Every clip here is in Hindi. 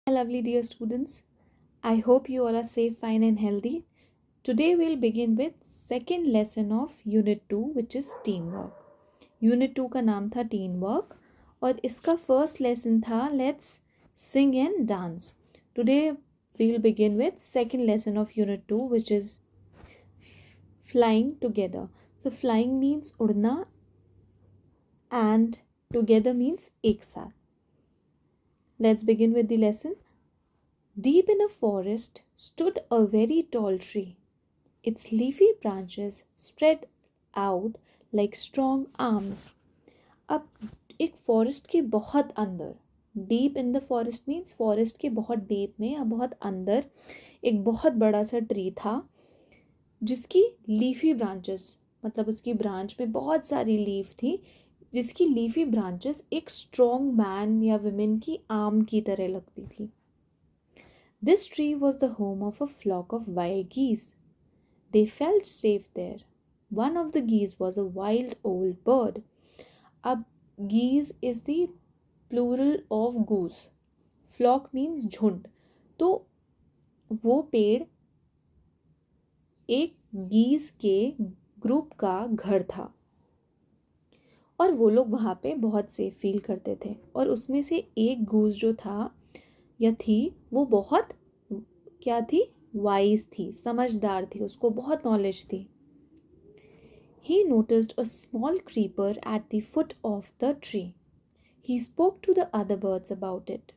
Lovely dear students. I hope you all are safe, fine and healthy. Today we'll begin with second lesson of Unit 2 which is teamwork. Unit 2 का नाम था teamwork और इसका first lesson था let's sing and dance. Today we'll begin with second lesson of Unit 2 which is flying together. So flying means उड़ना and together means एक साथ. Let's begin with the lesson. Deep in a forest stood a very tall tree. Its leafy branches spread out like strong arms. अब एक फॉरेस्ट के बहुत अंदर, deep in the forest means forest के बहुत डीप में या बहुत अंदर एक बहुत बड़ा सा ट्री था जिसकी लीफी ब्रांचेस मतलब उसकी ब्रांच में बहुत सारी लीफ थी, जिसकी लीफी ब्रांचेस एक स्ट्रॉन्ग मैन या विमेन की आर्म की तरह लगती थी. This tree was the home of a flock of wild geese. They felt safe there. One of the geese was a wild old bird. अब geese is the plural of goose. Flock means झुंड. तो वो पेड़ एक geese के ग्रुप का घर था और वो लोग वहाँ पे बहुत सेफ फील करते थे. और उसमें से एक गूस जो था या थी वो बहुत क्या थी, वाइज थी, समझदार थी, उसको बहुत नॉलेज थी. He noticed a small creeper at the foot of the tree. He spoke to the other birds about it.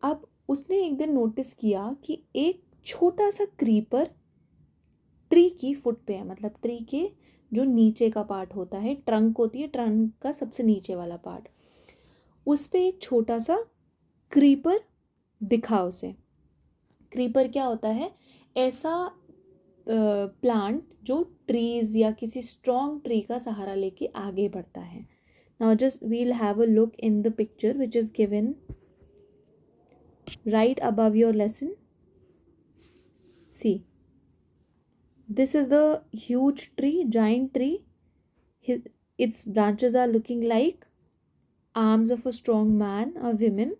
अब उसने एक दिन नोटिस किया कि एक छोटा सा क्रीपर ट्री की फुट पे है, मतलब ट्री के जो नीचे का पार्ट होता है, ट्रंक होती है, ट्रंक का सबसे नीचे वाला पार्ट, उस पे एक छोटा सा क्रीपर दिखा उसे. क्रीपर क्या होता है, ऐसा प्लांट जो ट्रीज या किसी स्ट्रॉन्ग ट्री का सहारा लेके आगे बढ़ता है. Now just we'll have a look in the picture which is given right above your lesson. See, this is the huge tree, giant tree. Its branches are looking like arms of a strong man or woman.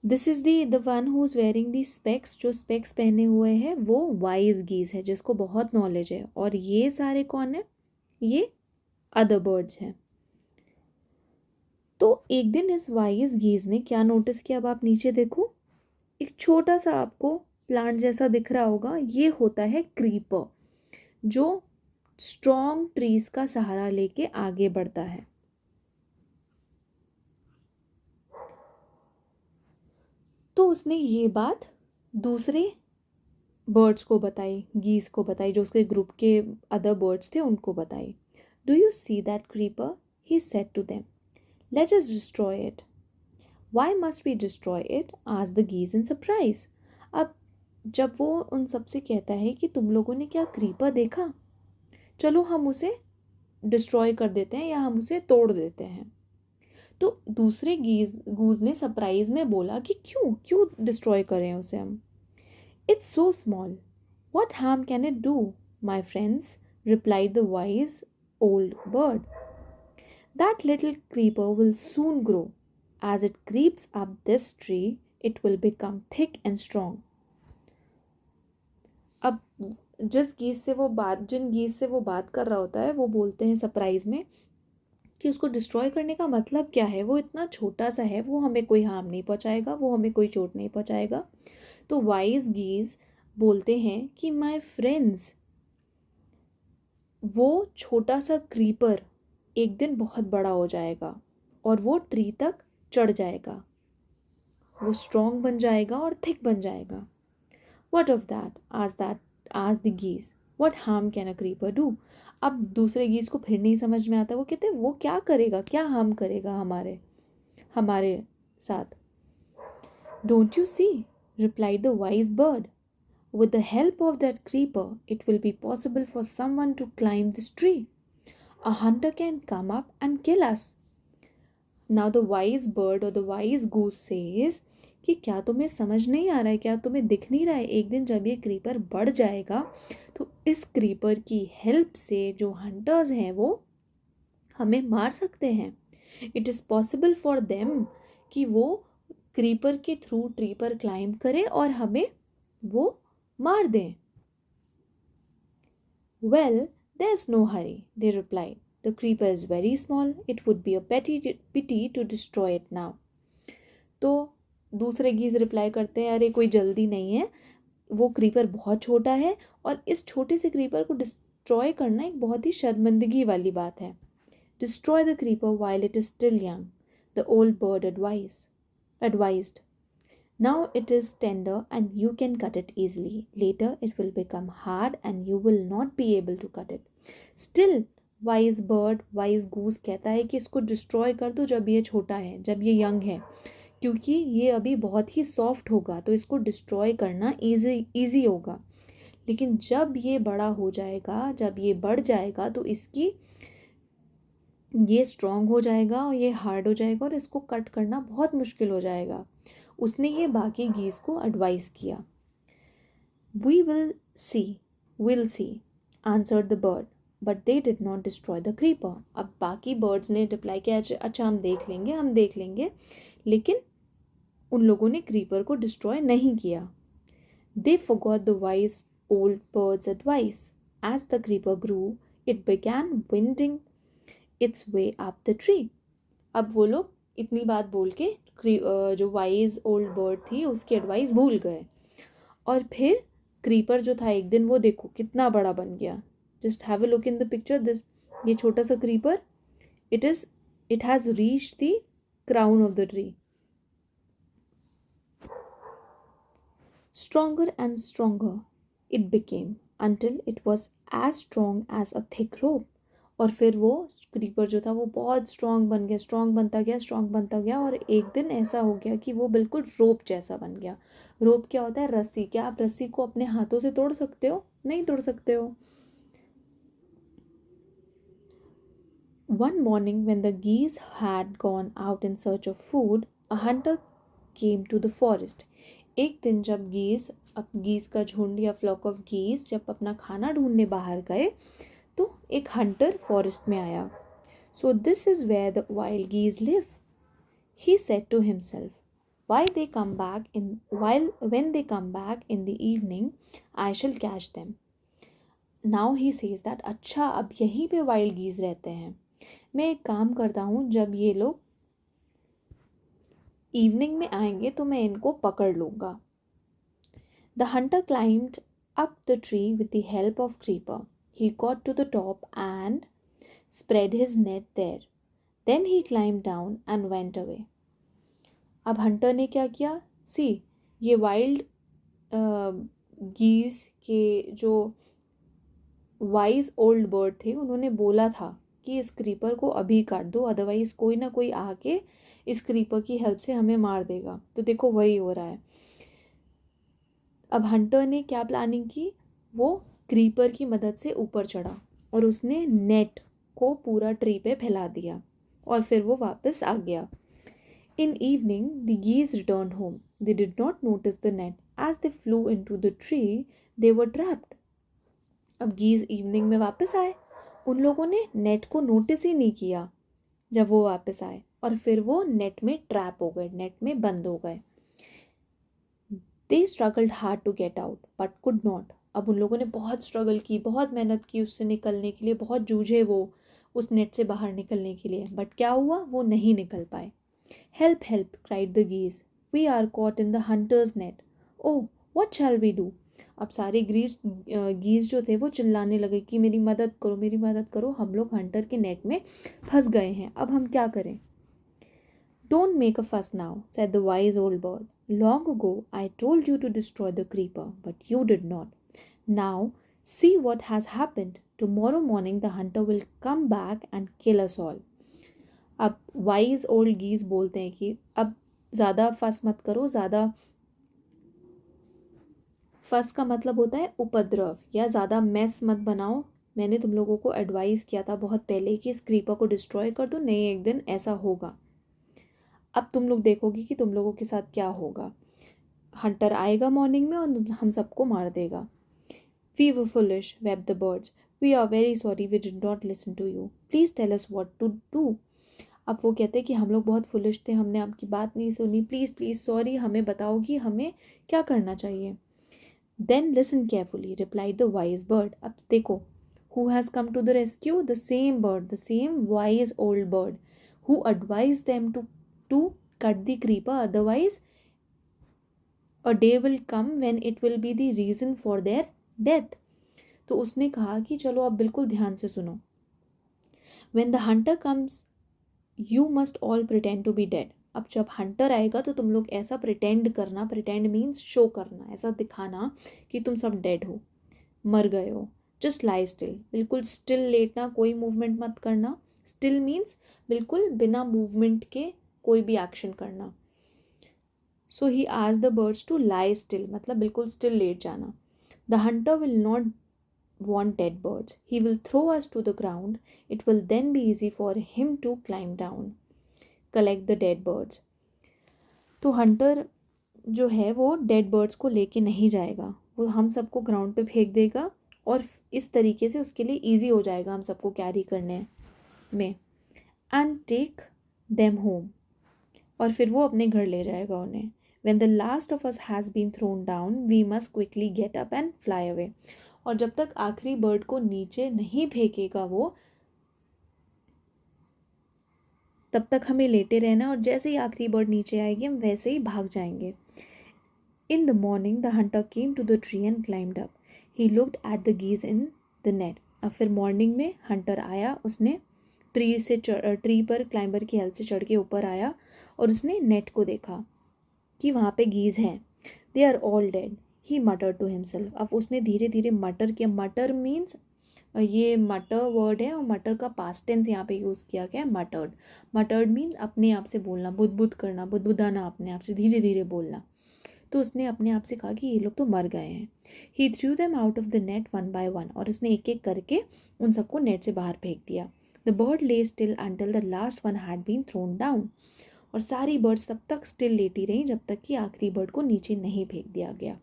This is the one who is wearing the specs. जो स्पेक्स पहने हुए हैं वो वाइज गीज है, जिसको बहुत नॉलेज है. और ये सारे कौन है, ये अदर बर्ड्स हैं. तो एक दिन इस वाइज गीज ने क्या नोटिस किया, अब आप नीचे देखो, एक छोटा सा आपको प्लांट जैसा दिख रहा होगा, ये होता है क्रीपर जो स्ट्रॉन्ग ट्रीज का सहारा लेके आगे बढ़ता है. तो उसने ये बात दूसरे बर्ड्स को बताई, गीस को बताई, जो उसके ग्रुप के अदर बर्ड्स थे उनको बताई. Do you see that creeper, he said to them, let us destroy it. Why must we destroy it, asked the geese in surprise. अब जब वो उन सबसे कहता है कि तुम लोगों ने क्या क्रीपर देखा, चलो हम उसे डिस्ट्रॉय कर देते हैं या हम उसे तोड़ देते हैं. तो दूसरे गूज ने सरप्राइज में बोला कि क्यों क्यों डिस्ट्रॉय करें उसे हम. It's so small, what harm can it do my friends, replied the wise old bird. That little creeper will soon grow. As it creeps up this tree it will become thick and strong. अब जिन गीस से वो बात कर रहा होता है वो बोलते हैं सरप्राइज में कि उसको डिस्ट्रॉय करने का मतलब क्या है, वो इतना छोटा सा है, वो हमें कोई हार्म नहीं पहुंचाएगा, वो हमें कोई चोट नहीं पहुंचाएगा. तो वाइज गीज बोलते हैं कि माय फ्रेंड्स, वो छोटा सा क्रीपर एक दिन बहुत बड़ा हो जाएगा और वो ट्री तक चढ़ जाएगा, वो स्ट्रॉन्ग बन जाएगा और थिक बन जाएगा. What of that, as the geese, what harm can a creeper do. अब दूसरे गीज को फिर नहीं समझ में आता, वो कहते हैं वो क्या करेगा, क्या हार्म करेगा हमारे साथ. Don't you see, replied the wise bird, with the help of that creeper it will be possible for someone to climb this tree. A hunter can come up and kill us. Now the wise bird or the wise goose says कि क्या तुम्हें समझ नहीं आ रहा है, क्या तुम्हें दिख नहीं रहा है, एक दिन जब ये क्रीपर बढ़ जाएगा तो इस क्रीपर की हेल्प से जो हंटर्स हैं वो हमें मार सकते हैं. It is possible for them कि वो क्रीपर के थ्रू ट्री पर क्लाइंब करे और हमें वो मार दें। Well, there's no hurry, they replied. The creeper is very small. It would be a pity to destroy it now. तो दूसरे गीज रिप्लाई करते हैं, अरे कोई जल्दी नहीं है, वो क्रीपर बहुत छोटा है और इस छोटे से क्रीपर को डिस्ट्रॉय करना एक बहुत ही शर्मिंदगी वाली बात है। Destroy the creeper while it is still young, the old bird advised. Now it is tender and you can cut it easily. Later it will become hard and you will not be able to cut it. Still, wise goose कहता है कि इसको डिस्ट्रॉय कर दो जब ये छोटा है, जब ये यंग है, क्योंकि ये अभी बहुत ही सॉफ्ट होगा तो इसको डिस्ट्रॉय करना ईजी होगा। लेकिन जब ये बड़ा हो जाएगा, जब ये बढ़ जाएगा तो ये स्ट्रॉन्ग हो जाएगा और ये हार्ड हो जाएगा और इसको कट करना बहुत मुश्किल हो जाएगा। उसने ये बाकी गीज को एडवाइस किया। We'll see, answered the bird, but they did not destroy the creeper. अब बाकी बर्ड्स ने रिप्लाई किया, अच्छा हम देख लेंगे, लेकिन उन लोगों ने क्रीपर को डिस्ट्रॉय नहीं किया। They forgot the wise old bird's advice. As the creeper grew, it began winding its way up the tree. अब वो लोग इतनी बात बोल के जो वाइज ओल्ड बर्ड थी उसकी एडवाइस भूल गए और फिर क्रीपर जो था एक दिन वो देखो कितना बड़ा बन गया। Just have a look in the picture, this ये छोटा सा creeper it has reached the crown of the tree. Stronger and stronger it became until it was as strong as a thick rope. और फिर वो क्रीपर जो था वो बहुत स्ट्रॉन्ग बनता गया और एक दिन ऐसा हो गया कि वो बिल्कुल रोप जैसा बन गया। रोप क्या होता है? रस्सी। क्या आप रस्सी को अपने हाथों से तोड़ सकते हो? नहीं तोड़ सकते हो। One morning when the geese had gone out in search of food, a hunter came to the forest. एक दिन जब गीस का झुंड या फ्लॉक ऑफ गीस जब अपना खाना ढूंढने बाहर गए तो एक हंटर फॉरेस्ट में आया। So this is where the wild geese live, he said to himself. When they come back in the evening, I shall catch them. Now he says that अच्छा अब यहीं पे वाइल्ड गीज रहते हैं, मैं एक काम करता हूँ, जब ये लोग इवनिंग में आएंगे तो मैं इनको पकड़ लूँगा। The hunter climbed up the tree with the help of Creeper. He got to the top and spread his net there. Then he climbed down and went away. अब हंटर ने क्या किया? ये वाइल्ड गीज के जो वाइज ओल्ड बर्ड थे उन्होंने बोला था कि इस क्रीपर को अभी काट दो, अदरवाइज कोई ना कोई आके इस क्रीपर की हेल्प से हमें मार देगा। तो देखो वही हो रहा है। अब हंटर ने क्या प्लानिंग की? वो क्रीपर की मदद से ऊपर चढ़ा और उसने नेट को पूरा ट्री पे फैला दिया और फिर वो वापस आ गया। In evening, the geese returned home. They did not notice the net. As they flew into the tree, they were trapped. अब गीज इवनिंग में वापस आए, उन लोगों ने नेट को नोटिस ही नहीं किया जब वो वापस आए और फिर वो नेट में ट्रैप हो गए, नेट में बंद हो गए। They struggled hard to get out, but could not. अब उन लोगों ने बहुत स्ट्रगल की, बहुत मेहनत की उससे निकलने के लिए, बहुत जूझे वो उस नेट से बाहर निकलने के लिए, बट क्या हुआ? वो नहीं निकल पाए। Help, help, cried the geese. We are caught in the hunter's net. Oh, what shall we do? अब सारे गीज जो थे वो चिल्लाने लगे कि मेरी मदद करो, हम लोग हंटर के नेट में फंस गए हैं, अब हम क्या करें? Don't make a fuss now, said the wise old bird. Long ago I told you to destroy the creeper, but you did not. Now see what has happened. Tomorrow morning the hunter will come back and kill us all. अब वाइज ओल्ड गीज बोलते हैं कि अब ज़्यादा फस मत करो, ज़्यादा फस का मतलब होता है उपद्रव, या ज़्यादा मैस मत बनाओ। मैंने तुम लोगों को एडवाइस किया था बहुत पहले कि इस क्रीपर को डिस्ट्रॉय कर दो, नहीं एक दिन ऐसा होगा। अब तुम लोग देखोगे कि तुम लोगों के साथ क्या होगा। हंटर आएगा मॉर्निंग में और हम सबको मार देगा। We were foolish, wept the birds. We are very sorry we did not listen to you. Please tell us what to do. अब वो कहते हैं कि हम लोग बहुत फुलिश थे, हमने आपकी बात नहीं सुनी, प्लीज़ प्लीज़ सॉरी, हमें बताओ कि हमें क्या करना चाहिए। Then listen carefully replied the wise bird. अब देखो, who has come to the rescue? The same bird, the same wise old bird who advise them to cut the creeper, otherwise a day will come when it will be the reason for their death. तो उसने कहा कि चलो अब बिल्कुल ध्यान से सुनो। When the hunter comes you must all pretend to be dead. अब जब हंटर आएगा तो तुम लोग ऐसा प्रिटेंड करना, प्रिटेंड मीन्स शो करना, ऐसा दिखाना कि तुम सब डेड हो, मर गए हो। जस्ट लाई स्टिल, बिल्कुल स्टिल लेटना, कोई मूवमेंट मत करना। स्टिल मीन्स बिल्कुल बिना मूवमेंट के कोई भी एक्शन करना। So he asked the birds to lie still, मतलब बिल्कुल स्टिल लेट जाना। The hunter will not want dead birds. He will throw us to the ground. It will then be easy for him to climb down. Collect the dead birds. तो हंटर जो है वो डेड बर्ड्स को लेके नहीं जाएगा, वो हम सबको ग्राउंड पे फेंक देगा और इस तरीके से उसके लिए इजी हो जाएगा हम सबको कैरी करने में। एंड टेक देम होम, और फिर वो अपने घर ले जाएगा उन्हें। When the last of us has been thrown down, we must quickly get up and fly away. और जब तक आखिरी बर्ड को नीचे नहीं फेंकेगा वो, तब तक हमें लेटे रहना, और जैसे ही आखिरी बर्ड नीचे आएगी हम वैसे ही भाग जाएंगे। In the morning the hunter came to the tree and climbed up. He looked at the geese in the net. अब फिर मॉर्निंग में हंटर आया, उसने ट्री पर क्लाइंबर की हेल्प से चढ़ के ऊपर आया और उसने नेट को देखा कि वहाँ पे गीज हैं। दे आर ऑल डेड, ही मटर टू हिमसेल्फ। अब उसने धीरे धीरे मटर किया। मटर मीन्स, ये मटर वर्ड है और मटर का पास्ट टेंस यहाँ पे यूज़ किया गया है, मटर्ड। मटर्ड मीन अपने आप से बोलना, बुदबुद करना, बुदबुदाना, अपने आप से धीरे धीरे बोलना। तो उसने अपने आप से कहा कि ये लोग तो मर गए हैं। He threw them out of the net one by one, और उसने एक एक करके उन सबको नेट से बाहर फेंक दिया। The bird lay still until the last one had been thrown down. और सारी बर्ड्स तब तक स्टिल लेटी रहीं जब तक कि आखिरी बर्ड को नीचे नहीं फेंक दिया गया।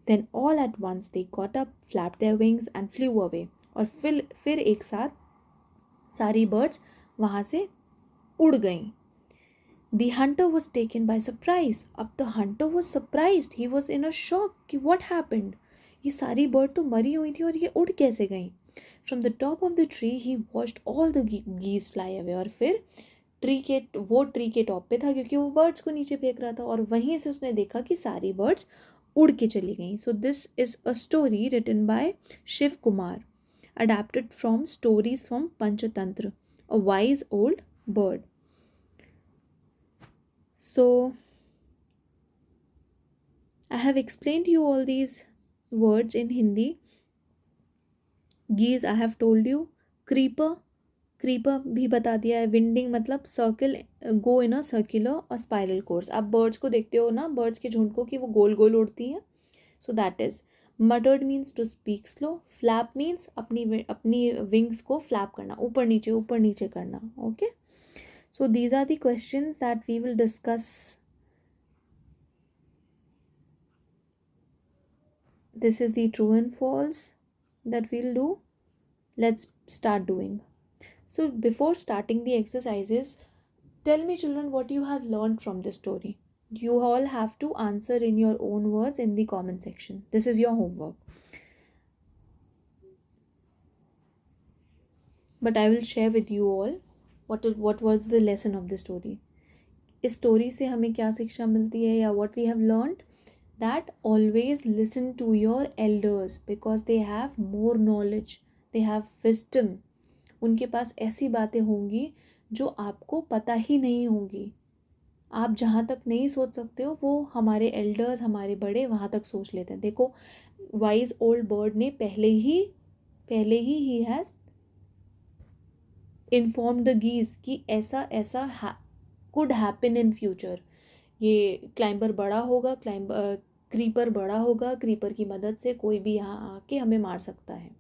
Then all at once they got up, flapped their wings and flew away. और फिर एक साथ सारी बर्ड्स वहाँ से उड़ गईं। The hunter was taken by surprise. अब the hunter was surprised. He was in a shock कि what happened? ये सारी बर्ड तो मरी हुई थी और ये उड़ कैसे गईं? From the top of the tree he watched all the geese fly away. और फिर ट्री के टॉप पे था क्योंकि वो बर्ड्स को नीचे फेंक रहा था, और वहीं से उसने देखा कि सारी बर्ड्स उड़ के चली गईं। So this is a story written by Shiv Kumar, adapted from stories from Panchatantra, a wise old bird. So I have explained you all these words in Hindi. Geese I have told you. Creeper भी बता दिया है। विंडिंग मतलब circle, go in a circular और स्पाइरल कोर्स। आप बर्ड्स को देखते हो ना, बर्ड्स के झुंड को, कि वो गोल गोल उड़ती हैं। So that is muttered means to speak slow. Flap means अपनी विंग्स को फ्लैप करना, ऊपर नीचे करना। Okay, so these are the questions that we will discuss. This is the true and false that we'll do. Let's start doing. So before starting the exercises, tell me children what you have learned from this story. You all have to answer in your own words in the comment section. This is your homework. But I will share with you all what was the lesson of the story. इस story से हमें क्या शिक्षा मिलती है, या what we have learned, that always listen to your elders because they have more knowledge, they have wisdom. उनके पास ऐसी बातें होंगी जो आपको पता ही नहीं होंगी। आप जहाँ तक नहीं सोच सकते हो वो हमारे एल्डर्स, हमारे बड़े वहाँ तक सोच लेते हैं। देखो, वाइज ओल्ड बर्ड ने पहले ही ही हैज़ इन्फॉर्म द गीज कि ऐसा कुड हैपन इन फ्यूचर। ये क्लाइंबर बड़ा होगा, क्रीपर बड़ा होगा, क्रीपर की मदद से कोई भी यहाँ आके हमें मार सकता है।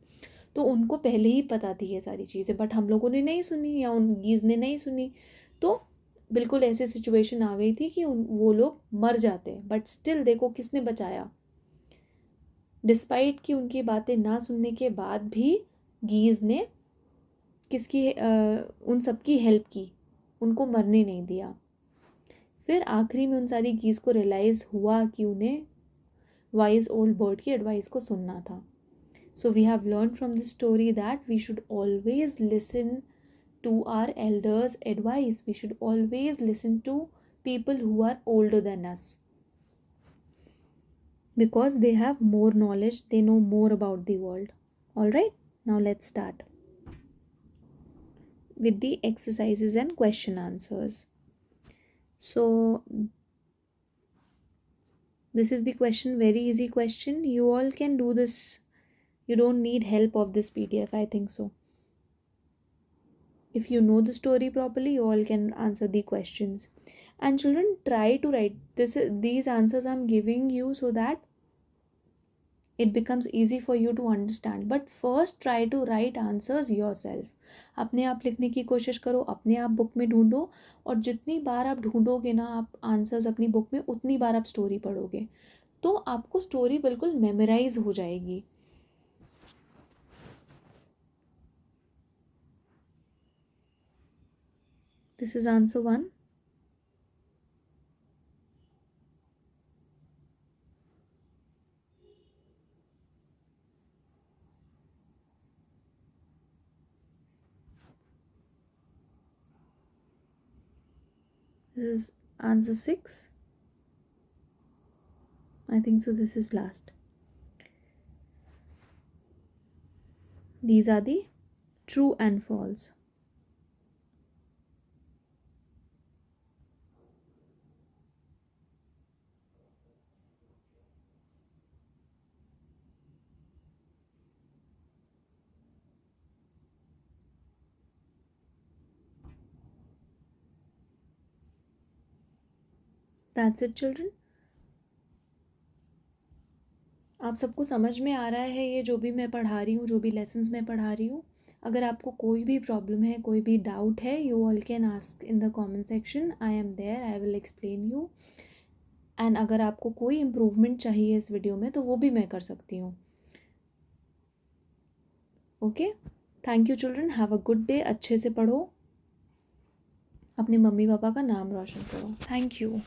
तो उनको पहले ही पता थी ये सारी चीज़ें, बट हम लोगों ने नहीं सुनी, या उन गीज ने नहीं सुनी। तो बिल्कुल ऐसी सिचुएशन आ गई थी कि वो लोग मर जाते, बट स्टिल देखो किसने बचाया। डिस्पाइट कि उनकी बातें ना सुनने के बाद भी गीज ने उन सब की हेल्प की, उनको मरने नहीं दिया। फिर आखिरी में उन सारी गीज़ को रियलाइज़ हुआ कि उन्हें वाइज ओल्ड बर्ड की एडवाइस को सुनना था। So we have learn from this story that we should always listen to our elders' advice. We should always listen to people who are older than us because they have more knowledge, they know more about the world. All right, now let's start with the exercises and question answers. So this is the question, very easy question. You all can do this. You don't need help of this PDF, I think so. If you know the story properly, you all can answer the questions. And children, try to write these answers I'm giving you so that it becomes easy for you to understand. But first try to write answers yourself. अपने आप लिखने की कोशिश करो, अपने आप बुक में ढूंढो, और जितनी बार आप ढूंढोगे ना आप आंसर्स अपनी बुक में, उतनी बार आप स्टोरी पढ़ोगे तो आपको स्टोरी बिल्कुल मेमोराइज हो जाएगी. This is answer 1. This is answer 6. I think so. This is last. These are the true and false. That's it, children. आप सबको समझ में आ रहा है ये जो भी मैं पढ़ा रही हूँ, जो भी लेसन्स मैं पढ़ा रही हूँ? अगर आपको कोई भी प्रॉब्लम है, कोई भी डाउट है, you all can ask in the comment section. I am there, I will explain you. And अगर आपको कोई इम्प्रूवमेंट चाहिए इस वीडियो में तो वो भी मैं कर सकती हूँ. Okay, thank you children. Have a good day. अच्छे से पढ़ो, अपने मम्मी पापा का नाम रोशन करो. Thank you.